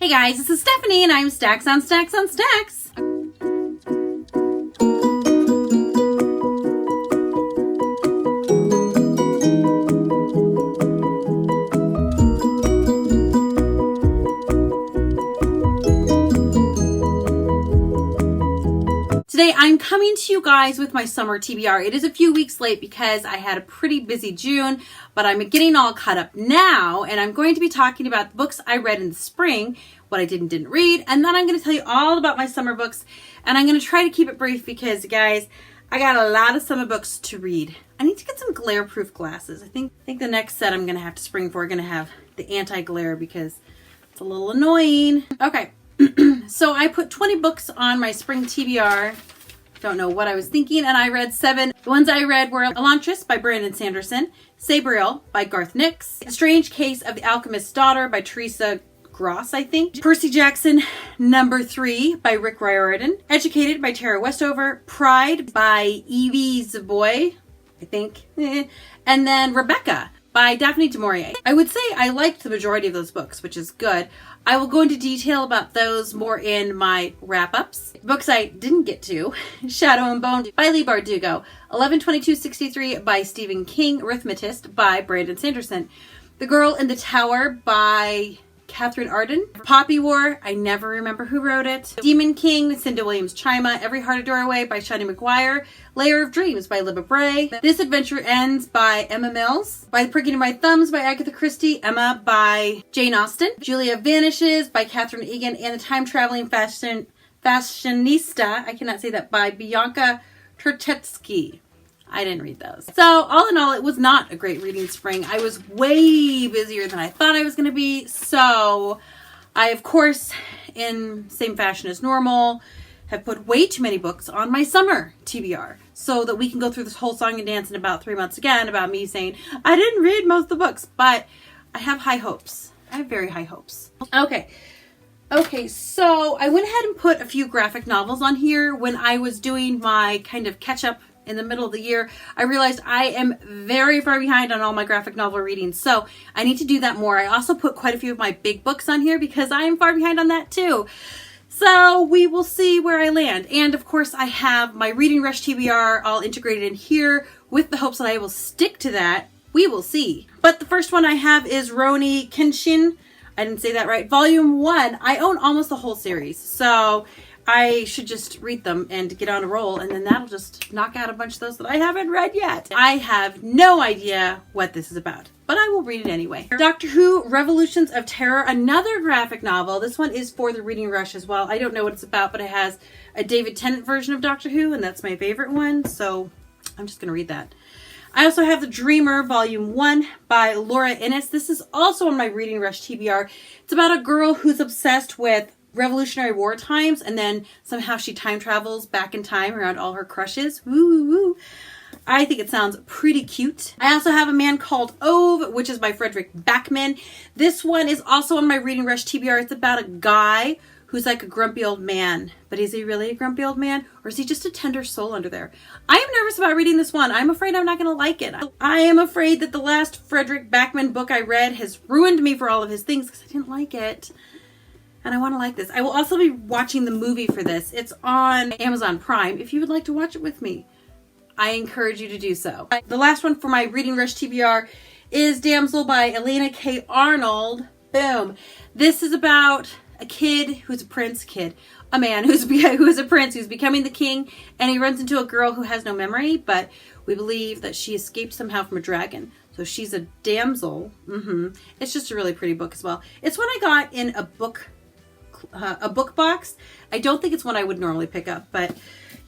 Hey guys, this is Stephanie and I'm Stacks on Stacks on Stacks. Today I'm coming to you guys with my summer TBR. It is a few weeks late because I had a pretty busy June, but I'm getting all caught up now, and I'm going to be talking about the books I read in the spring, what I did and didn't read, and then I'm going to tell you all about my summer books, and I'm going to try to keep it brief because, guys, I got a lot of summer books to read. I need to get some glare-proof glasses. I think the next set I'm going to have to spring for are going to have the anti-glare because it's a little annoying. Okay. So I put 20 books on my spring TBR. Don't know what I was thinking, and I read 7. The ones I read were Elantris by Brandon Sanderson, Sabriel by Garth Nix, Strange Case of the Alchemist's Daughter by Teresa Gross, I think, Percy Jackson number 3 by Rick Riordan, Educated by Tara Westover, Pride by Evie Zaboy, I think, and then Rebecca by Daphne du Maurier. I would say I liked the majority of those books, which is good. I will go into detail about those more in my wrap-ups. Books I didn't get to: Shadow and Bone by Leigh Bardugo, 11/22/63 by Stephen King, Arithmetist by Brandon Sanderson, The Girl in the Tower by Catherine Arden, Poppy War, I never remember who wrote it, Demon King, Cinda Williams-Chima, Every Heart a Doorway by Shani McGuire, Layer of Dreams by Libba Bray, This Adventure Ends by Emma Mills, By the Pricking of My Thumbs by Agatha Christie, Emma by Jane Austen, Julia Vanishes by Catherine Egan, and The Time-Traveling Fashionista, I cannot say that, by Bianca Tertetsky. I didn't read those. So all in all, it was not a great reading spring. I was way busier than I thought I was going to be. So I, of course, in same fashion as normal, have put way too many books on my summer TBR so that we can go through this whole song and dance in about 3 months again about me saying, I didn't read most of the books, but I have high hopes. I have very high hopes. Okay, so I went ahead and put a few graphic novels on here when I was doing my kind of catch up in the middle of the year. I realized I am very far behind on all my graphic novel readings, so I need to do that more. I also put quite a few of my big books on here because I am far behind on that too. So we will see where I land. And of course I have my Reading Rush TBR all integrated in here with the hopes that I will stick to that. We will see. But the first one I have is Rurouni Kenshin. I didn't say that right. Volume 1. I own almost the whole series, so I should just read them and get on a roll, and then that'll just knock out a bunch of those that I haven't read yet. I have no idea what this is about, but I will read it anyway. Doctor Who Revolutions of Terror, another graphic novel. This one is for the Reading Rush as well. I don't know what it's about, but it has a David Tennant version of Doctor Who, and that's my favorite one, so I'm just going to read that. I also have The Dreamer, Volume 1 by Laura Innes. This is also on my Reading Rush TBR. It's about a girl who's obsessed with Revolutionary War times, and then somehow she time travels back in time around all her crushes. Woo, woo. I think it sounds pretty cute. I also have A Man Called Ove, which is by Frederick Backman. This one is also on my Reading Rush TBR. It's about a guy who's like a grumpy old man. But is he really a grumpy old man? Or is he just a tender soul under there? I am nervous about reading this one. I'm afraid I'm not going to like it. I am afraid that the last Frederick Backman book I read has ruined me for all of his things because I didn't like it. And I want to like this. I will also be watching the movie for this. It's on Amazon Prime. If you would like to watch it with me, I encourage you to do so. The last one for my Reading Rush TBR is Damsel by Elena K. Arnold. Boom. This is about a kid who's a prince, a man who is a prince who's becoming the king, and he runs into a girl who has no memory, but we believe that she escaped somehow from a dragon. So she's a damsel. It's just a really pretty book as well. It's one I got in a book box. I don't think it's one I would normally pick up, but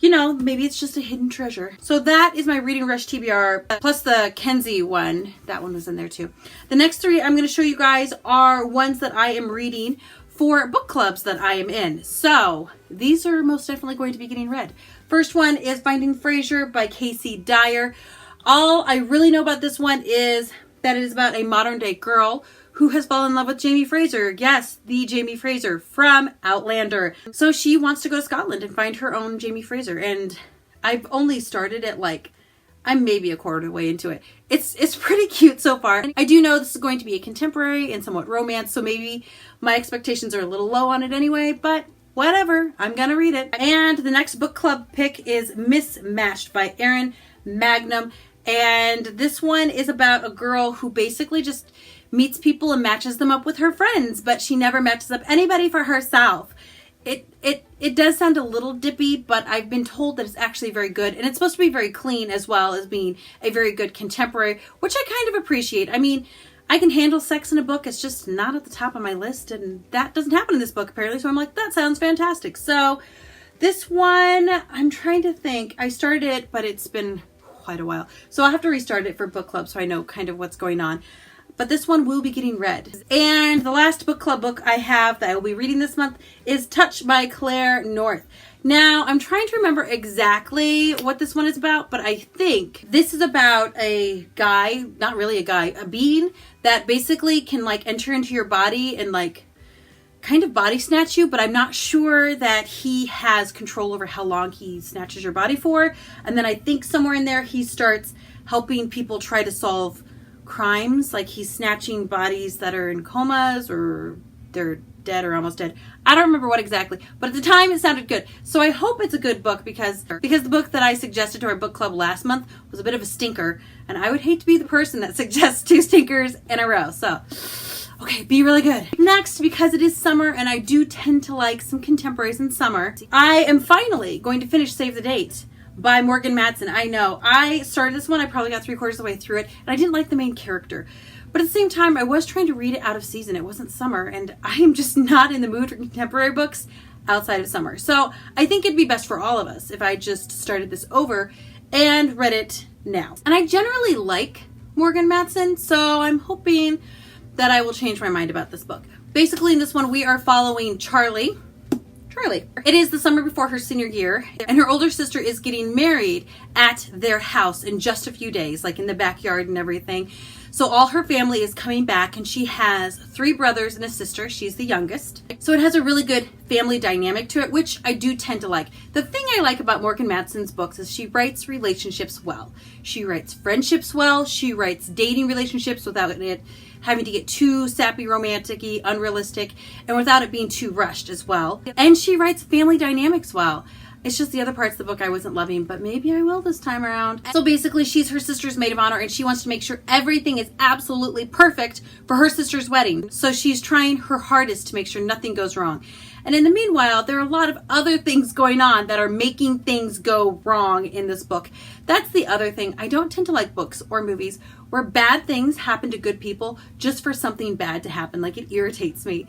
you know, maybe it's just a hidden treasure. So that is my Reading Rush TBR, plus the Kenzie one. That one was in there too. The next 3 I'm going to show you guys are ones that I am reading for book clubs that I am in. So these are most definitely going to be getting read. First one is Finding Fraser by Casey Dyer. All I really know about this one is that it is about a modern day girl who has fallen in love with Jamie Fraser. Yes, the Jamie Fraser from Outlander. So she wants to go to Scotland and find her own Jamie Fraser. And I've only started at I'm maybe a quarter of the way into it. It's pretty cute so far. I do know this is going to be a contemporary and somewhat romance, so maybe My expectations are a little low on it anyway, but whatever, I'm gonna read it. And the next book club pick is Mismatched by Erin Magnum. And this one is about a girl who basically just meets people and matches them up with her friends, but she never matches up anybody for herself. It does sound a little dippy, but I've been told that it's actually very good, and it's supposed to be very clean as well as being a very good contemporary, which I kind of appreciate. I mean, I can handle sex in a book. It's just not at the top of my list, and that doesn't happen in this book apparently, so I'm like, that sounds fantastic. So this one, I'm trying to think. I started it, but it's been quite a while, so I'll have to restart it for book club so I know kind of what's going on. But this one will be getting read. And the last book club book I have that I will be reading this month is Touch by Claire North. Now, I'm trying to remember exactly what this one is about, but I think this is about a guy, not really a guy, a being that basically can like enter into your body and like kind of body snatch you, but I'm not sure that he has control over how long he snatches your body for. And then I think somewhere in there he starts helping people try to solve crimes, like he's snatching bodies that are in comas or they're dead or almost dead. I don't remember what exactly, but at the time it sounded good. So I hope it's a good book because the book that I suggested to our book club last month was a bit of a stinker, and I would hate to be the person that suggests 2 stinkers in a row. So okay, be really good. Next, because it is summer and I do tend to like some contemporaries in summer, I am finally going to finish Save the Date by Morgan Matson. I know, I started this one, I probably got 3/4 of the way through it, and I didn't like the main character. But at the same time, I was trying to read it out of season. It wasn't summer, and I am just not in the mood for contemporary books outside of summer. So I think it'd be best for all of us if I just started this over and read it now. And I generally like Morgan Matson, so I'm hoping that I will change my mind about this book. Basically, in this one, we are following Charlie. It is the summer before her senior year, and her older sister is getting married at their house in just a few days, like in the backyard and everything. So all her family is coming back, and she has 3 brothers and a sister. She's the youngest. So it has a really good family dynamic to it, which I do tend to like. The thing I like about Morgan Matson's books is she writes relationships well. She writes friendships well. She writes dating relationships without it having to get too sappy, romantic-y, unrealistic, and without it being too rushed as well. And she writes family dynamics well. It's just the other parts of the book I wasn't loving, but maybe I will this time around. So basically, she's her sister's maid of honor, and she wants to make sure everything is absolutely perfect for her sister's wedding. So she's trying her hardest to make sure nothing goes wrong. And in the meanwhile, there are a lot of other things going on that are making things go wrong in this book. That's the other thing. I don't tend to like books or movies where bad things happen to good people just for something bad to happen. Like, it irritates me.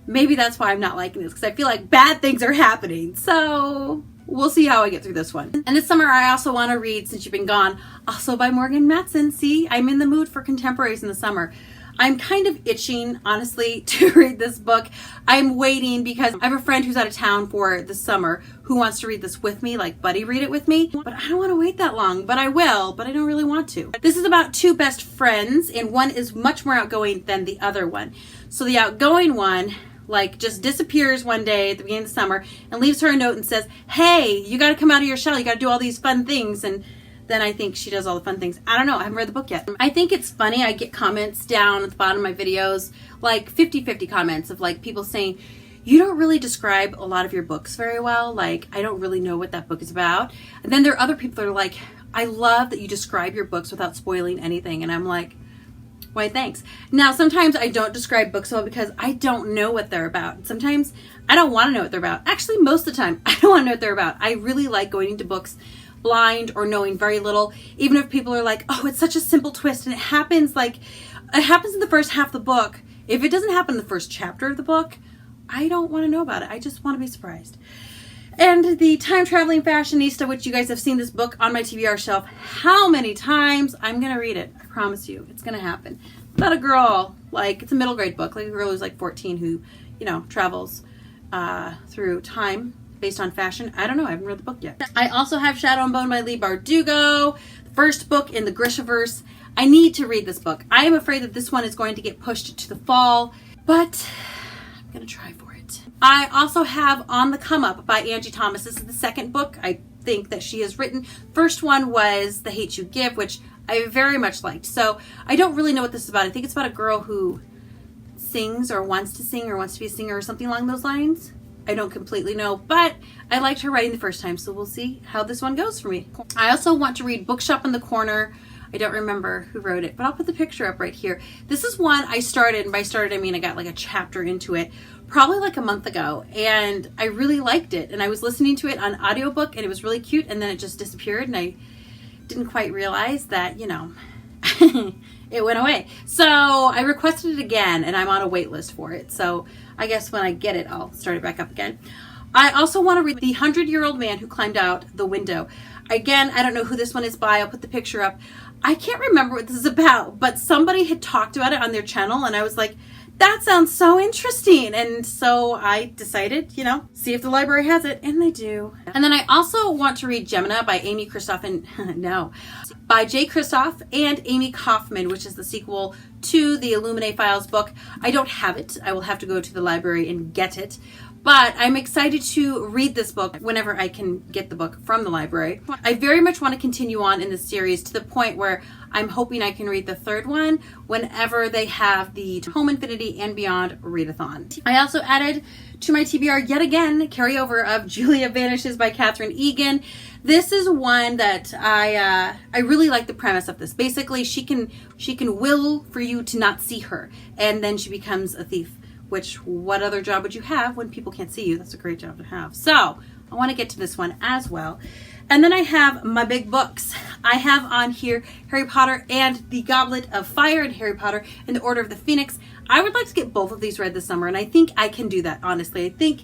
Maybe that's why I'm not liking this, because I feel like bad things are happening. So we'll see how I get through this one. And this summer, I also want to read Since You've Been Gone, also by Morgan Matson. See, I'm in the mood for contemporaries in the summer. I'm kind of itching, honestly, to read this book. I'm waiting because I have a friend who's out of town for the summer who wants to read this with me, like buddy read it with me. But I don't want to wait that long, but I will, but I don't really want to. This is about 2 best friends, and one is much more outgoing than the other one. So the outgoing one, like, just disappears one day at the beginning of the summer and leaves her a note and says, hey, you got to come out of your shell. You got to do all these fun things. And then I think she does all the fun things. I don't know. I haven't read the book yet. I think it's funny. I get comments down at the bottom of my videos, like 50-50 comments of like people saying, you don't really describe a lot of your books very well. Like, I don't really know what that book is about. And then there are other people that are like, I love that you describe your books without spoiling anything. And I'm like, why, thanks. Now, sometimes I don't describe books well because I don't know what they're about. Sometimes I don't want to know what they're about. Actually, most of the time, I don't want to know what they're about. I really like going into books blind or knowing very little, even if people are like, oh, it's such a simple twist, and it happens in the first half of the book. If it doesn't happen in the first chapter of the book, I don't want to know about it. I just want to be surprised. And the Time Traveling Fashionista, which you guys have seen this book on my TBR shelf how many times, I'm going to read it. I promise you, it's going to happen. About a girl, like, it's a middle grade book, like a girl who's like 14 who, you know, travels through time based on fashion. I don't know. I haven't read the book yet. I also have Shadow and Bone by Leigh Bardugo, the first book in the Grishaverse. I need to read this book. I am afraid that this one is going to get pushed to the fall, but I'm going to try for it. I also have On the Come Up by Angie Thomas. This is the second book I think that she has written. First one was The Hate You Give, which I very much liked. So I don't really know what this is about. I think it's about a girl who sings or wants to sing or wants to be a singer or something along those lines. I don't completely know, but I liked her writing the first time, so we'll see how this one goes for me. I also want to read Bookshop in the Corner. I don't remember who wrote it, but I'll put the picture up right here. This is one I started, and by started I mean I got like a chapter into it probably like a month ago, and I really liked it. And I was listening to it on audiobook, and it was really cute, and then it just disappeared, and I didn't quite realize that, you know, it went away. So I requested it again, and I'm on a wait list for it. So I guess when I get it, I'll start it back up again. I also want to read The 100-Year-Old Man Who Climbed Out the Window. Again, I don't know who this one is by. I'll put the picture up. I can't remember what this is about, but somebody had talked about it on their channel, and I was like, that sounds so interesting. And so I decided, you know, see if the library has it, and they do. And then I also want to read Gemina by Amy Kristoff by Jay Kristoff and Amy Kaufman, which is the sequel to the Illuminae Files book. I don't have it. I will have to go to the library and get it. But I'm excited to read this book whenever I can get the book from the library. I very much want to continue on in this series to the point where I'm hoping I can read the third one whenever they have the Home Infinity and Beyond readathon. I also added to my TBR yet again carryover of Julia Vanishes by Catherine Egan. This is one that I really like the premise of this. Basically, she can will for you to not see her, and then she becomes a thief. Which, what other job would you have when people can't see you? That's a great job to have. So, I want to get to this one as well. And then I have my big books. I have on here Harry Potter and the Goblet of Fire and Harry Potter and the Order of the Phoenix. I would like to get both of these read this summer, and I think I can do that, honestly. I think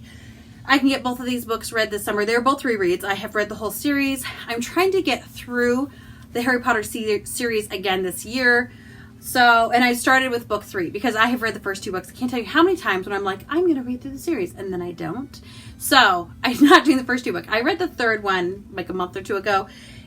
I can get both of these books read this summer. They're both rereads. I have read the whole series. I'm trying to get through the Harry Potter series again this year. So, and I started with book 3 because I have read the first 2 books. I can't tell you how many times when I'm like, I'm going to read through the series, and then I don't. So, I'm not doing the first 2 books. I read the third one like a month or 2 ago,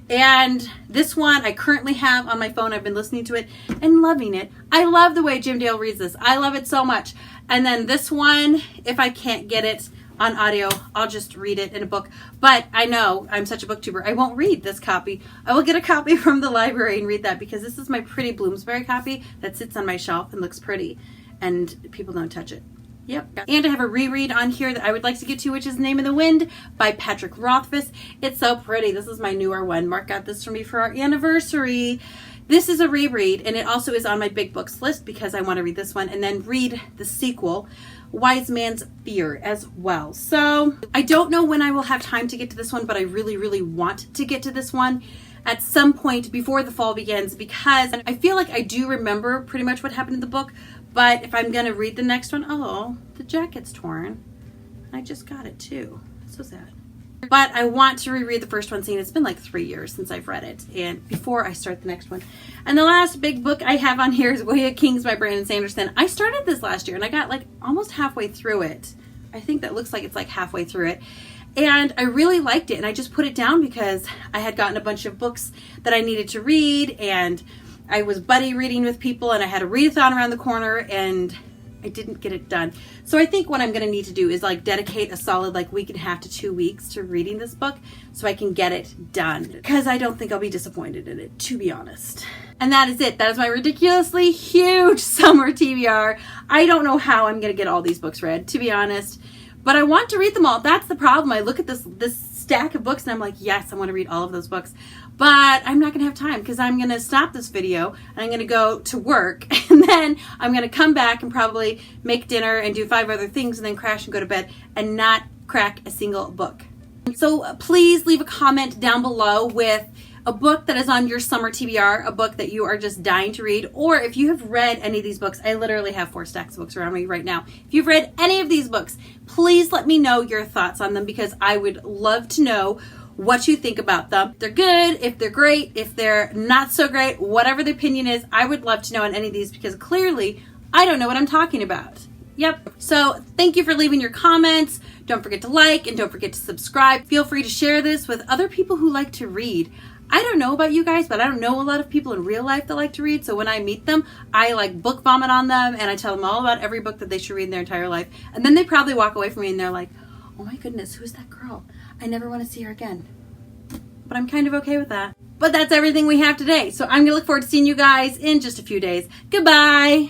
and this one I currently have on my phone. I've been listening to it and loving it. I love the way Jim Dale reads this. I love it so much. And then this one, if I can't get it on audio, I'll just read it in a book. But I know I'm such a booktuber, I won't read this copy. I will get a copy from the library and read that, because this is my pretty Bloomsbury copy that sits on my shelf and looks pretty, and people don't touch it. Yep. And I have a reread on here that I would like to get to, which is Name in the Wind by Patrick Rothfuss. It's so pretty. This is my newer one. Mark got this for me for our anniversary. This is a reread, and it also is on my big books list because I want to read this one and then read the sequel, Wise Man's Fear, as well. So I don't know when I will have time to get to this one, but I really, really want to get to this one at some point before the fall begins, because I feel like I do remember pretty much what happened in the book, but if I'm going to read the next one, oh, the jacket's torn. I just got it too. That's so sad. But I want to reread the first one, seeing it's been like 3 years since I've read it, and before I start the next one. And the last big book I have on here is Way of Kings by Brandon Sanderson. I started this last year, and I got like almost halfway through it. I think that looks like it's like halfway through it. And I really liked it, and I just put it down because I had gotten a bunch of books that I needed to read, and I was buddy reading with people, and I had a readathon around the corner, and I didn't get it done. So I think what I'm going to need to do is like dedicate a solid like week and a half to 2 weeks to reading this book so I can get it done, because I don't think I'll be disappointed in it, to be honest. And that is it. That is my ridiculously huge summer TBR. I don't know how I'm going to get all these books read, to be honest, but I want to read them all. That's the problem. I look at this stack of books and I'm like, yes, I want to read all of those books, but I'm not going to have time because I'm going to stop this video and I'm going to go to work, and then I'm going to come back and probably make dinner and do 5 other things and then crash and go to bed and not crack a single book. So please leave a comment down below with a book that is on your summer TBR, a book that you are just dying to read, or if you have read any of these books. I literally have 4 stacks of books around me right now. If you've read any of these books, please let me know your thoughts on them, because I would love to know what you think about them. If they're good, if they're great, if they're not so great, whatever the opinion is, I would love to know on any of these, because clearly I don't know what I'm talking about. Yep. So thank you for leaving your comments. Don't forget to like and don't forget to subscribe. Feel free to share this with other people who like to read. I don't know about you guys, but I don't know a lot of people in real life that like to read. So when I meet them, I like book vomit on them and I tell them all about every book that they should read in their entire life. And then they probably walk away from me and they're like, oh my goodness, who's that girl? I never want to see her again. But I'm kind of okay with that. But that's everything we have today. So I'm going to look forward to seeing you guys in just a few days. Goodbye.